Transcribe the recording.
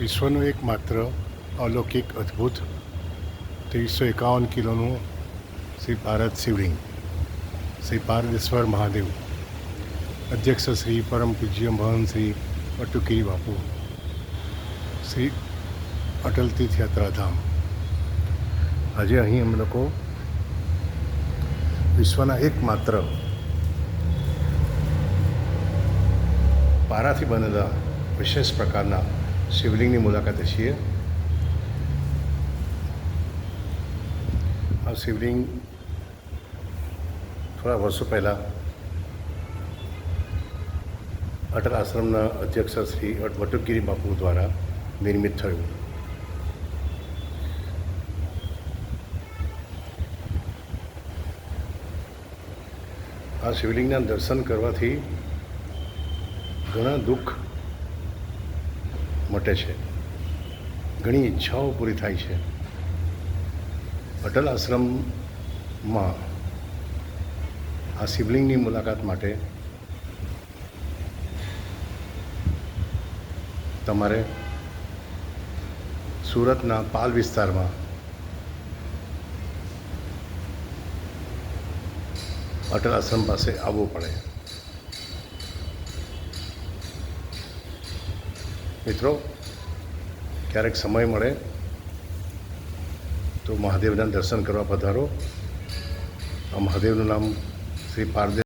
વિશ્વનું એકમાત્ર અલૌકિક અદ્ભુત 351 કિલોનું શ્રી ભારત શિવલિંગ શ્રી પારદેશ્વર મહાદેવ અધ્યક્ષ શ્રી પરમ પૂજ્ય મહંત શ્રી વટુકીરી બાપુ શ્રી અટલ તીર્થ યાત્રાધામ. આજે અહીં અમે લોકો વિશ્વના એકમાત્ર પારાથી બનેલા વિશેષ પ્રકારના શિવલિંગની મુલાકાતે છીએ. આ શિવલિંગ થોડા વર્ષો પહેલાં અટલ આશ્રમના અધ્યક્ષ શ્રી વટુકીરી બાપુ દ્વારા નિર્મિત થયું. આ શિવલિંગના દર્શન કરવાથી ઘણા દુઃખ મટે છે, ઘણી ઈચ્છાઓ પૂરી થાય છે. અટલ આશ્રમમાં આ શિવલિંગની મુલાકાત માટે તમારે સુરતના પાલ વિસ્તારમાં અટલ આશ્રમ પાસે આવવું પડે. મિત્રો, ક્યારેક સમય મળે તો મહાદેવના દર્શન કરવા પધારો. આ મહાદેવનું નામ શ્રી પારદેશ્વર